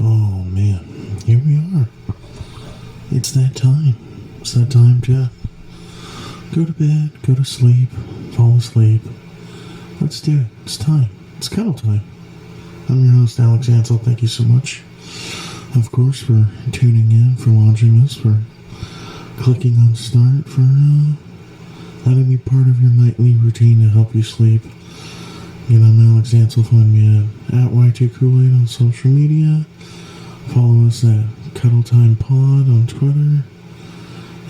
Oh man, here we are. It's that time. It's that time to go to bed, go to sleep, fall asleep. Let's do it. It's time. It's cuddle time. I'm your host, Alex Ansel. Thank you so much, of course, for tuning in, for watching this, for clicking on start, for letting me part of your nightly routine to help you sleep. Again, I'm Alex Ansel. Find me at Y2 Kool-Aid on social media. Follow us at Cuddle Time Pod on Twitter.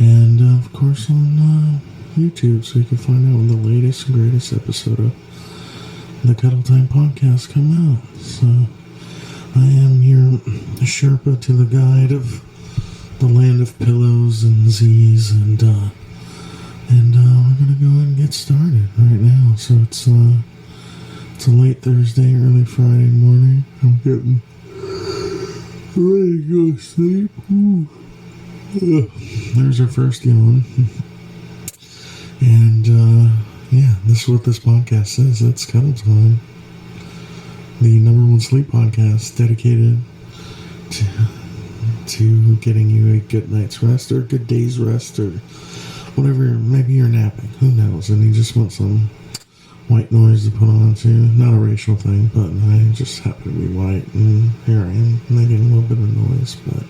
And, of course, on YouTube, so you can find out when the latest and greatest episode of the Cuddle Time Podcast come out. So, I am your Sherpa to the guide of the land of pillows and Z's, and we're gonna go ahead and get started right now. So it's a late Thursday, early Friday morning. I'm getting ready to go to sleep. Ooh. There's our first yawn. And this is what this podcast is. It's Cuddle Time, the number one sleep podcast dedicated to getting you a good night's rest or a good day's rest or whatever. Maybe you're napping, who knows, and you just want some white noise to put on too. Not a racial thing, but I just happen to be white, and here I am making a little bit of noise, but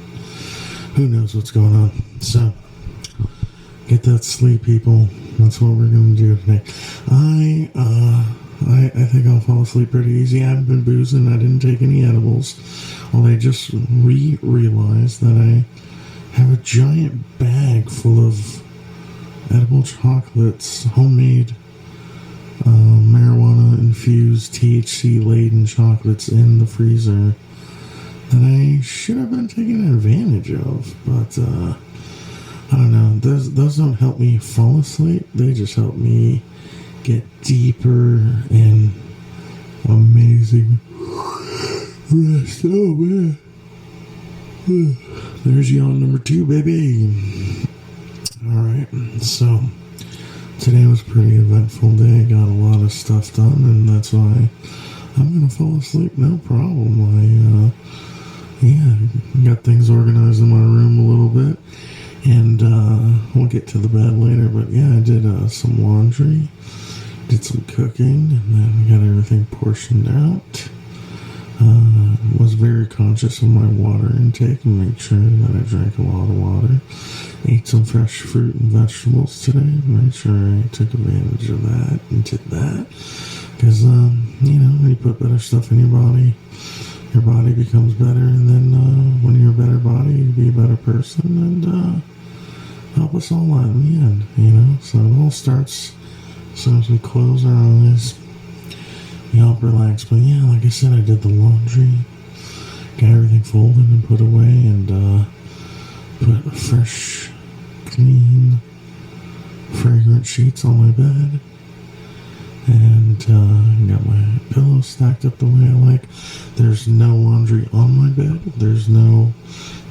who knows what's going on. So get that sleep, people. That's what we're going to do today. I think I'll fall asleep pretty easy. I haven't been boozing. I didn't take any edibles. Well, I just realized that I have a giant bag full of edible chocolates, homemade marijuana-infused, THC-laden chocolates in the freezer that I should have been taking advantage of. But, I don't know. Those don't help me fall asleep. They just help me get deeper and amazing rest. Oh, man. There's yawn number 2, baby. Alright, so today was a pretty eventful day. I got a lot of stuff done, and that's why I'm going to fall asleep no problem. I got things organized in my room a little bit, and we'll get to the bed later, but I did some laundry, did some cooking, and then got everything portioned out. Was very conscious of my water intake and made sure that I drank a lot of water. Ate some fresh fruit and vegetables today. Made sure I took advantage of that and did that. Because, when you put better stuff in your body becomes better. And then when you're a better body, you be a better person. And help us all out in the end, So it all starts as soon as we close our eyes. We all relax. But like I said, I did the laundry. Got everything folded and put away, and put fresh, clean, fragrant sheets on my bed, and got my pillows stacked up the way I like. There's no laundry on my bed. There's no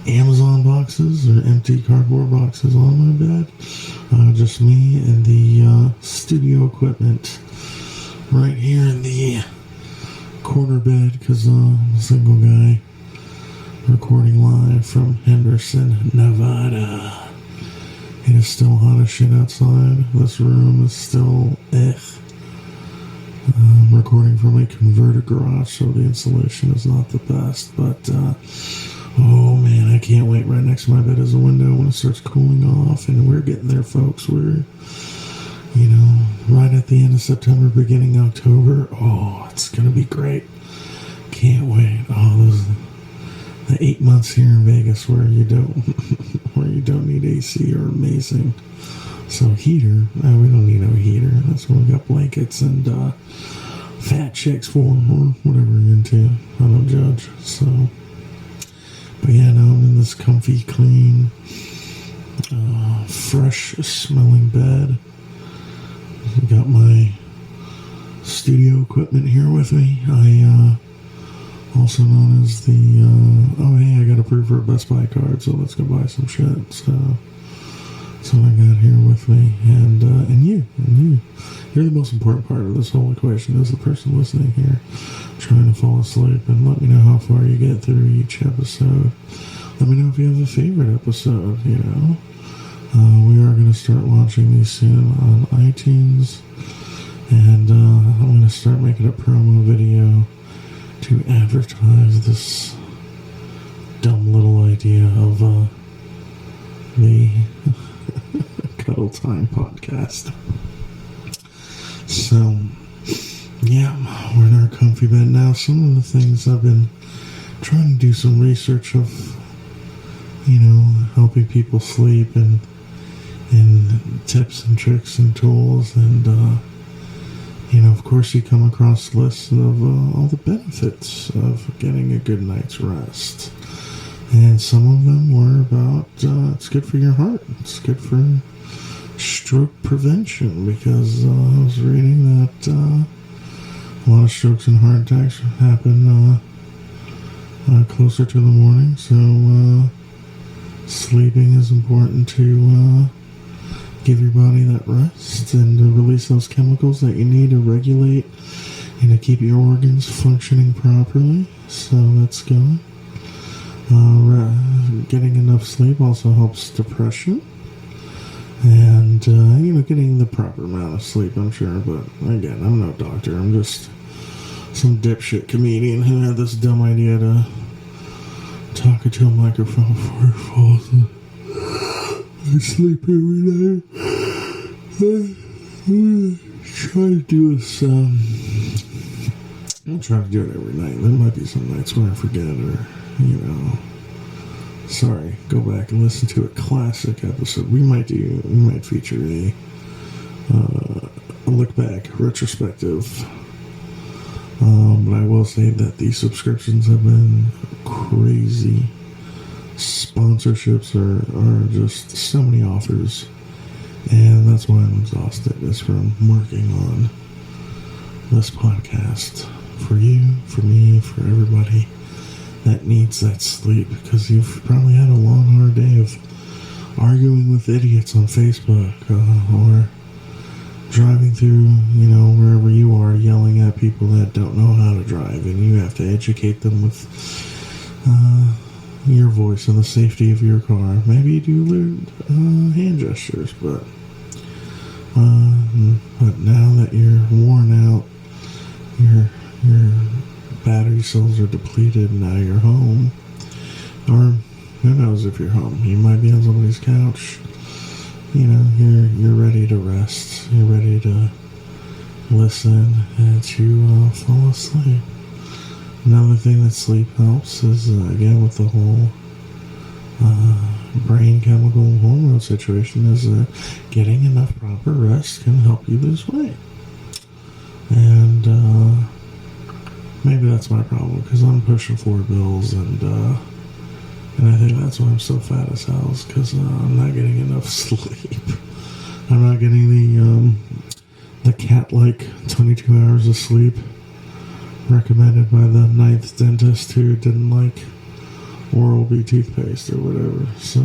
Amazon boxes or empty cardboard boxes on my bed. Just me and the studio equipment right here in the corner bed, because I'm a single guy recording live from Henderson, Nevada. It is still hot as shit outside. This room is still I'm recording from a converted garage, so the insulation is not the best, but oh man, I can't wait. Right next to my bed is a window when it starts cooling off, and we're getting there, folks. We're right at the end of September, beginning October. Oh, it's gonna be great. Can't wait. The 8 months here in Vegas where you don't need AC are amazing. So heater, we don't need no heater. That's when we got blankets and fat chicks for, or whatever you're into. I don't judge. So, but now I'm in this comfy, clean, fresh smelling bed. Got my studio equipment here with me. Also known as the, I got approved for a Best Buy card, so let's go buy some shit. So, That's what I got here with me, and you. You're the most important part of this whole equation, is the person listening here, trying to fall asleep. And let me know how far you get through each episode. Let me know if you have a favorite episode. We are going to start launching these soon on iTunes, and I'm going to start making a promo video to advertise this dumb little idea of the Cuddle Time Podcast. So, yeah, we're in our comfy bed now. Some of the things I've been trying to do some research of, helping people sleep and tips and tricks and tools, and of course you come across lists of all the benefits of getting a good night's rest. And some of them were about it's good for your heart, it's good for stroke prevention, because I was reading that a lot of strokes and heart attacks happen closer to the morning, so sleeping is important to give your body that rest and to release those chemicals that you need to regulate and to keep your organs functioning properly. So that's good. Getting enough sleep also helps depression, and getting the proper amount of sleep, I'm sure. But again, I'm no doctor. I'm just some dipshit comedian who had this dumb idea to talk into a microphone before he falls asleep every night. Try to do this. I'll try to do it every night. There might be some nights where I forget, or sorry, go back and listen to a classic episode. We might feature a look back retrospective. But I will say that these subscriptions have been crazy. Sponsorships are just so many offers, and that's why I'm exhausted, is from working on this podcast for you, for me, for everybody that needs that sleep, because you've probably had a long, hard day of arguing with idiots on Facebook, or driving through, wherever you are, yelling at people that don't know how to drive, and you have to educate them with your voice and the safety of your car. Maybe you do learn hand gestures, but now that you're worn out, your battery cells are depleted, and now you're home, or who knows if you're home, you might be on somebody's couch, you're ready to rest, you're ready to listen, and to fall asleep. Another thing that sleep helps is, again, with the whole brain chemical hormone situation, is getting enough proper rest can help you lose weight. And maybe that's my problem, because I'm pushing 4 bills, and I think that's why I'm so fat as hell, is because I'm not getting enough sleep. I'm not getting the cat-like 22 hours of sleep recommended by the 9th dentist who didn't like Oral-B toothpaste or whatever. So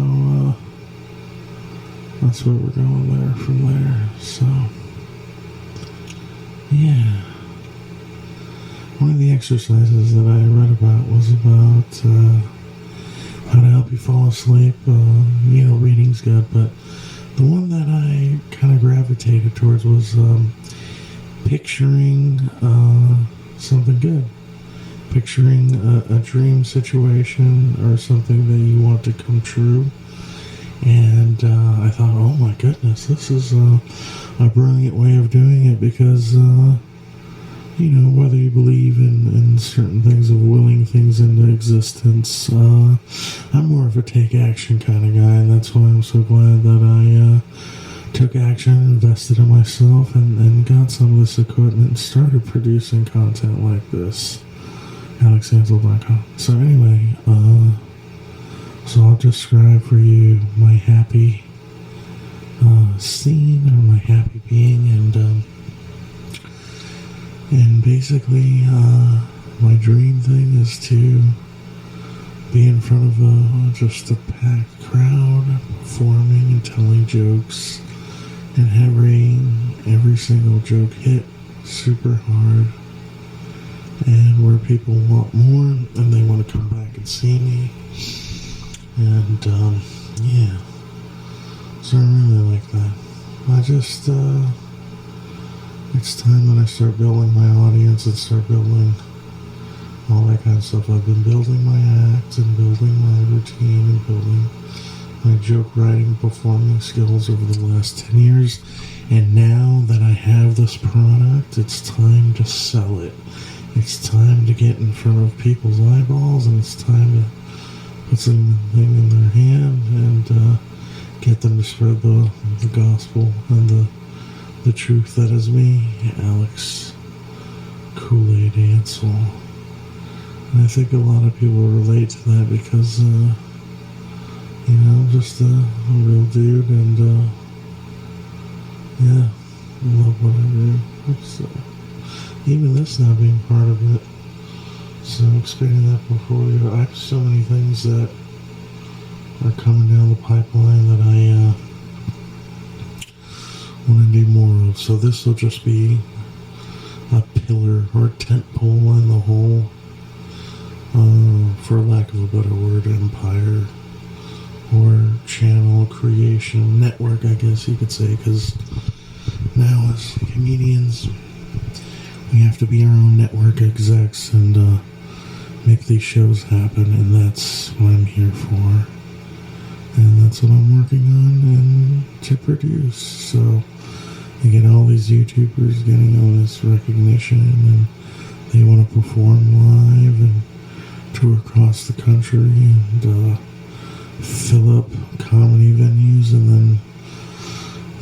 that's where we're going there from there. So yeah, one of the exercises that I read about was about how to help you fall asleep. Reading's good, but the one that I kind of gravitated towards was picturing something good. Picturing a dream situation or something that you want to come true. And I thought, oh my goodness, this is a brilliant way of doing it, because whether you believe in certain things, of willing things into existence, I'm more of a take action kind of guy, and that's why I'm so glad that I took action, invested in myself, and got some of this equipment and started producing content like this. AlexAnsel.com. So anyway, so I'll describe for you my happy scene, or my happy being, and basically my dream thing is to be in front of just a packed crowd, performing and telling jokes, and having every single joke hit super hard, and where people want more and they want to come back and see me. And yeah, so I really like that. I just it's time that I start building my audience and start building all that kind of stuff. I've been building my act and building my routine and building my joke writing, performing skills over the last 10 years. And now that I have this product, it's time to sell it. It's time to get in front of people's eyeballs, and it's time to put something in their hand and get them to spread the gospel and the truth that is me, Alex Kool-Aid Ansel. And I think a lot of people relate to that because, I'm just a real dude, and yeah, I love what I do. So, even this not being part of it, so expanding that portfolio. I have so many things that are coming down the pipeline that I want to do more of. So this will just be a pillar or tent pole in the whole, for lack of a better word, empire or channel creation network, I guess you could say, because now as comedians we have to be our own network execs and make these shows happen, and that's what I'm here for, and that's what I'm working on and to produce. So you get all these YouTubers getting all this recognition, and they want to perform live and tour across the country and fill up comedy venues, and then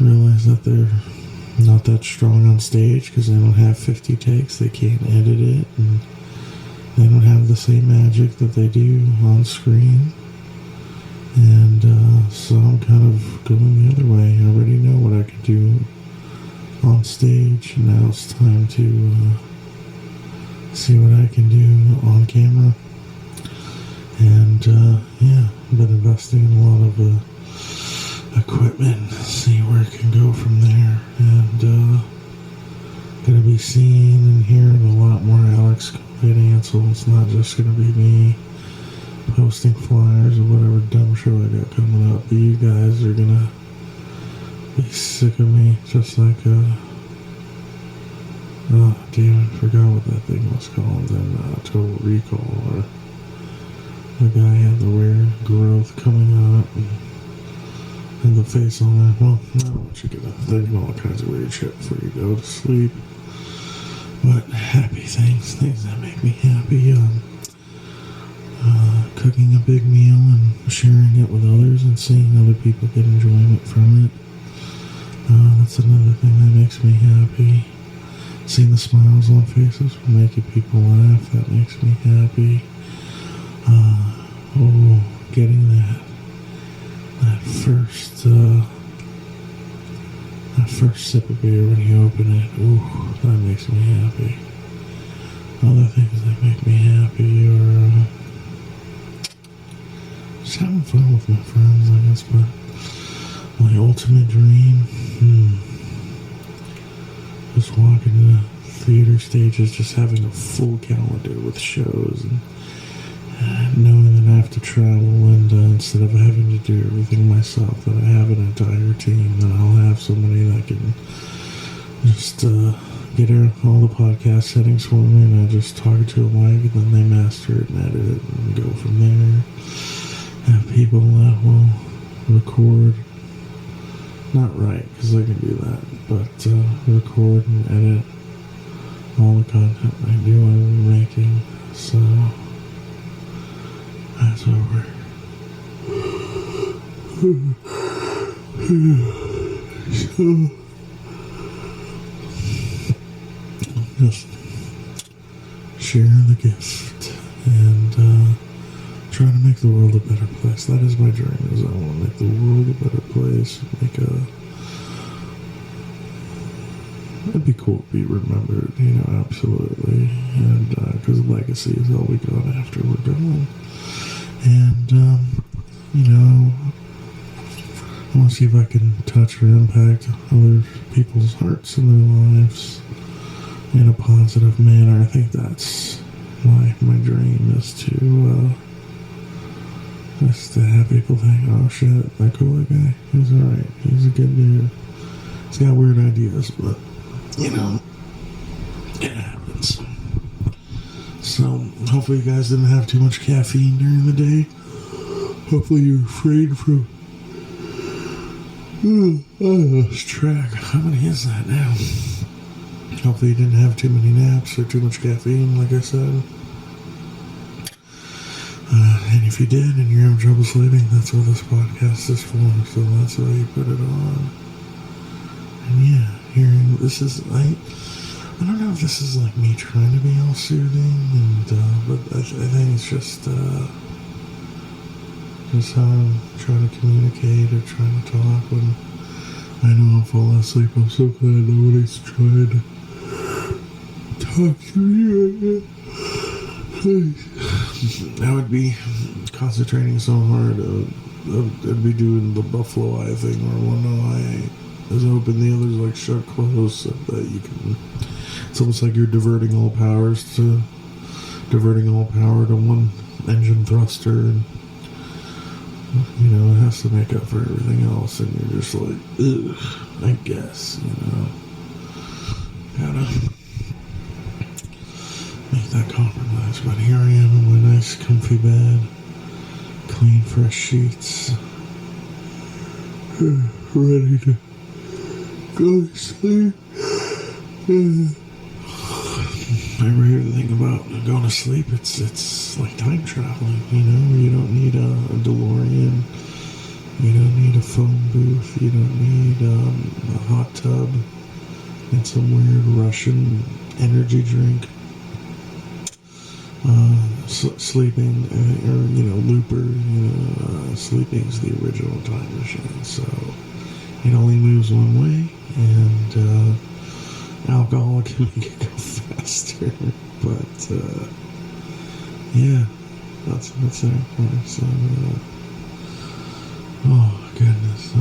realize that they're not that strong on stage because they don't have 50 takes, they can't edit it, and they don't have the same magic that they do on screen. And so I'm kind of going the other way. I already know what I can do on stage. Now it's time to see what I can do on camera. And yeah, I've been investing in a lot of equipment, see where it can go from there. And gonna be seeing and hearing a lot more Alex Kool-Aid Ansel. It's not just gonna be me posting flyers or whatever dumb show I got coming up, but you guys are gonna be sick of me, just like oh damn, I forgot what that thing was called in Total Recall, or the guy had the weird growth coming out and the face on that. Well, not what you get thinking all kinds of weird shit before you go to sleep, but happy things that make me happy. Cooking a big meal and sharing it with others and seeing other people get enjoyment from it. That's another thing that makes me happy. Seeing the smiles on faces from making people laugh, that makes me happy. Getting that first sip of beer when you open it, that makes me happy. Other things that make me happy are just having fun with my friends, I guess. But my ultimate dream, just walking to theater stages, just having a full calendar with shows, and knowing that I have to travel, and instead of having to do everything myself, that I have an entire team, that I'll have somebody that can just get all the podcast settings for me, and I just talk to a mic, and then they master it and edit it and go from there. Have people that will record, not write, because I can do that, but record and edit all the content I do I'm making. So that's what we're just share the gift and try to make the world a better place. That is my dream, is I want to make the world a better place. It'd be cool to be remembered, absolutely. And because legacy is all we got after we're gone. And, I want to see if I can touch or impact other people's hearts and their lives in a positive manner. I think that's my dream is to have people think, oh shit, that Kool-Aid guy, he's alright, he's a good dude. He's got weird ideas, but, it happens. So, hopefully you guys didn't have too much caffeine during the day. Hopefully you refrained from... I lost track. How many is that now? Hopefully you didn't have too many naps or too much caffeine, like I said. And if you did and you're having trouble sleeping, that's what this podcast is for. So that's why you put it on. And yeah, hearing this is... I don't know if this is like me trying to be all soothing, but I think it's just how I'm trying to communicate or trying to talk when I know I'll fall asleep. I'm so glad nobody's trying to talk to me. I would be concentrating so hard. I'd be doing the buffalo eye thing where one eye is open, the other's like shut close, so that you can... It's almost like you're diverting all power to one engine thruster, and it has to make up for everything else, and you're just like, ugh, I guess, gotta make that compromise. But here I am in my nice comfy bed, clean fresh sheets, ready to go to sleep. I really think about going to sleep. It's like time traveling, You don't need a DeLorean. You don't need a phone booth. You don't need a hot tub and some weird Russian energy drink. Sleeping, Looper, sleeping's the original time machine. So it only moves one way, and alcohol can make it go faster, but yeah, that's what's there for me. So, oh goodness,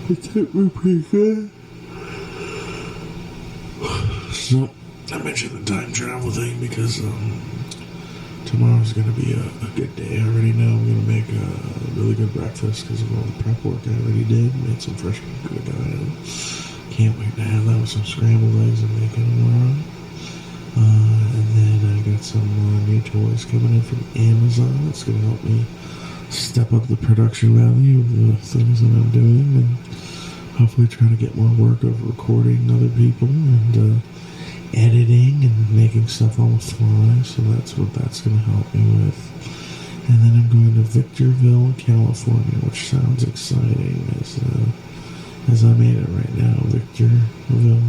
it took me pretty good. So I mentioned the time travel thing because tomorrow's going to be a good day. I already know I'm going to make a really good breakfast because of all the prep work I already did. Made some fresh Kool-Aid. Can't wait to have that with some scrambled eggs and bacon tomorrow. And then I got some new toys coming in from Amazon. That's going to help me step up the production value of the things that I'm doing, and hopefully try to get more work of recording other people and editing and making stuff on the fly. So that's what that's going to help me with. And then I'm going to Victorville, California, which sounds exciting as I made it right now, Victorville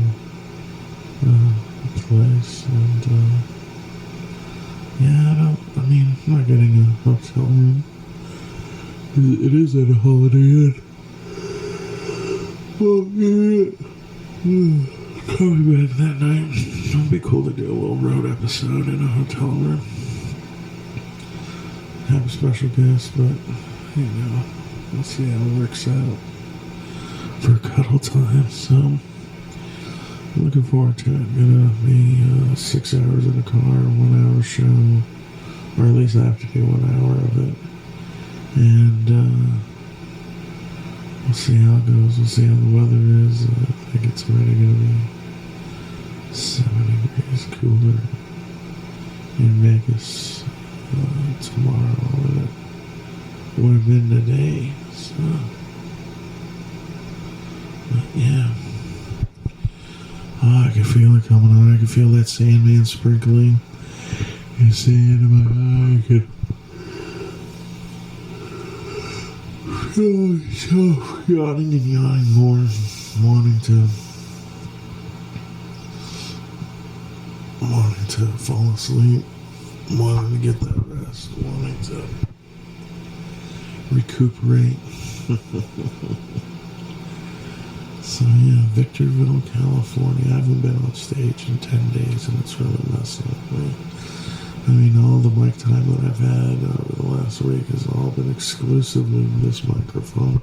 place, and I'm not getting a hotel room. It is at a Holiday Inn. Oh yeah, coming back that night. It'll be cool to do a little road episode in a hotel room. Have a special guest, but we'll see how it works out for Cuddle Time. So I'm looking forward to it. Gonna be 6 hours in a car, 1 hour show, or at least I have to do 1 hour of it, and we'll see how it goes. We'll see how the weather is. I think it's already gonna be 7 degrees cooler in Vegas tomorrow than it would have been today. So yeah. Oh, I can feel it coming on. I can feel that Sandman sprinkling. You can see it in my eye. I can feel myself yawning and yawning more, wanting to fall asleep, wanting to get that rest, wanting to recuperate. So yeah, Victorville, California. I haven't been on stage in 10 days, and it's really messing with me. I mean, all the mic time that I've had over the last week has all been exclusively this microphone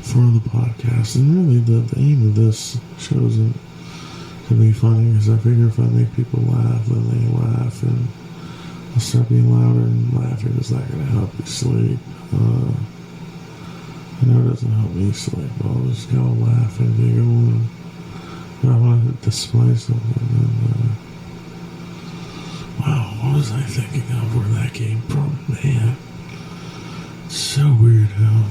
for the podcast. And really, the aim of this show isn't to be funny, because I figure if I make people laugh, then they laugh, and I'll start being louder, and laughing is not going to help you sleep. I know it doesn't help me sleep, but I'll just go laugh and giggle, and I want to display something, and wow, what was I thinking of where that came from? Man, it's so weird how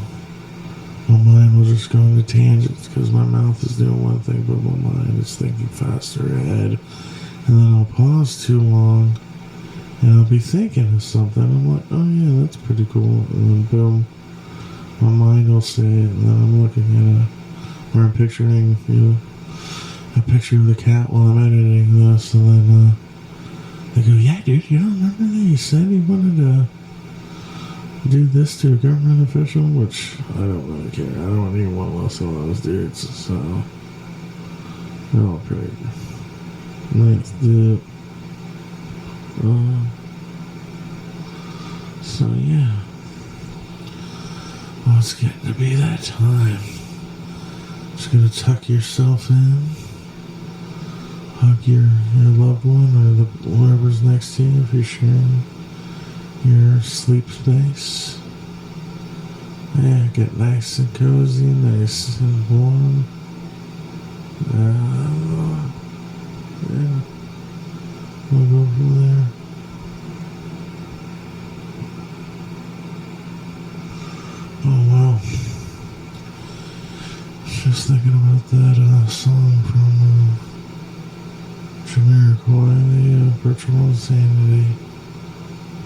my mind will just go into tangents because my mouth is doing one thing, but my mind is thinking faster ahead. And then I'll pause too long, and I'll be thinking of something. I'm like, oh yeah, that's pretty cool. And then boom, my mind will say it, and then I'm looking at where I'm picturing, a picture of the cat while I'm editing this, and then they go, yeah, dude, you don't remember that you said you wanted to do this to a government official? Which I don't really care. I don't even want to listen to those dudes, so they're all pretty nice, dude. So yeah, well, it's getting to be that time. Just gonna tuck yourself in, hug your loved one or whoever's next to you if you're sharing your sleep space. Yeah, get nice and cozy, nice and warm. Yeah, we'll go from there. Oh wow, just thinking about that song from Jamiroquai, the Virtual Insanity.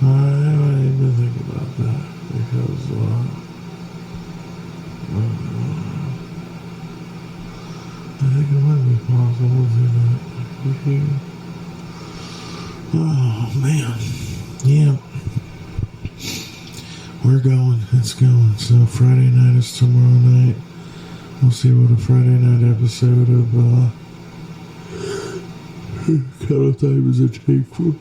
I didn't even think about that because I think it might be possible to do that. Oh man, yeah, we're going. It's going. So Friday night is tomorrow night. We'll see what a Friday night episode of Cuddle Time is a take for.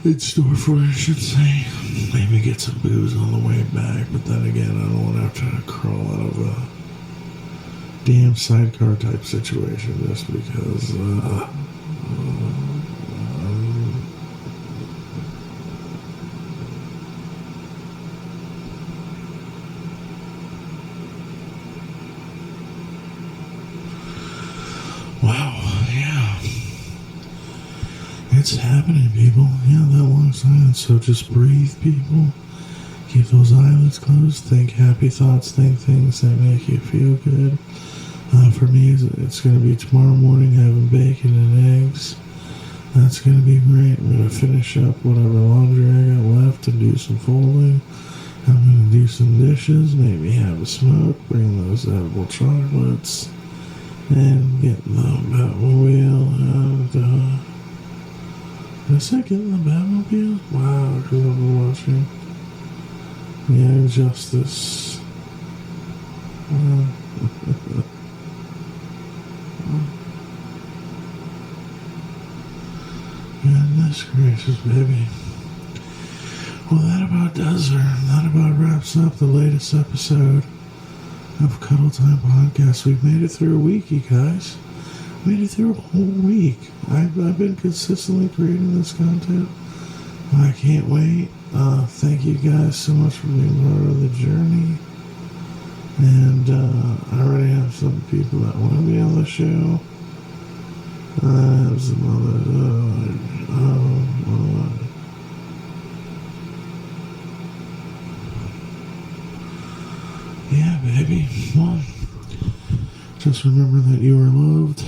In store for, I should say. Maybe get some booze on the way back, but then again, I don't want to have to crawl out of a damn sidecar type situation just because, wow, yeah. It's happening, people. Yeah, that long silence. So just breathe, people. Keep those eyelids closed. Think happy thoughts. Think things that make you feel good. For me, it's going to be tomorrow morning having bacon and eggs. That's going to be great. I'm going to finish up whatever laundry I got left and do some folding. I'm going to do some dishes. Maybe have a smoke. Bring those edible chocolates. And get in the Batmobile. And, did I say get in the Batmobile? Wow, because I've been watching Young Justice. Goodness gracious, baby. Well, that about does her. That about wraps up the latest episode of Cuddle Time Podcast. We've made it through a week, you guys. Made it through a whole week. I've been consistently creating this content. I can't wait. Thank you guys so much for being part of the journey. And I already have some people that want to be on the show. I have some other. Yeah, baby. Well, just remember that you are loved.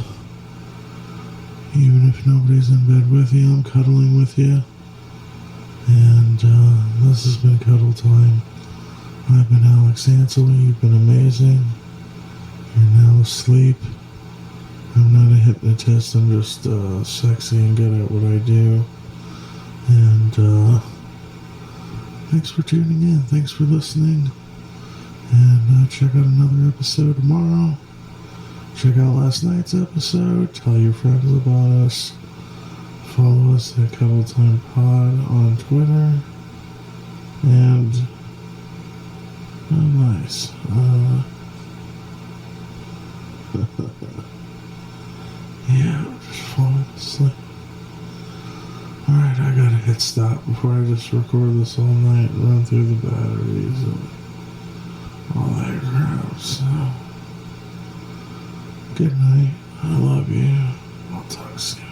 Even if nobody's in bed with you, I'm cuddling with you. And this has been Cuddle Time. I've been Alex Ansel. You've been amazing. You're now asleep. I'm not a hypnotist. I'm just sexy and good at what I do. And thanks for tuning in. Thanks for listening. And check out another episode tomorrow. Check out last night's episode. Tell your friends about us. follow us at Cuddle Time Pod on Twitter. And nice. Yeah, I'm just falling asleep. Alright, I gotta hit stop before I just record this all night and run through the batteries and all that crap. So, good night. I love you. We'll talk soon.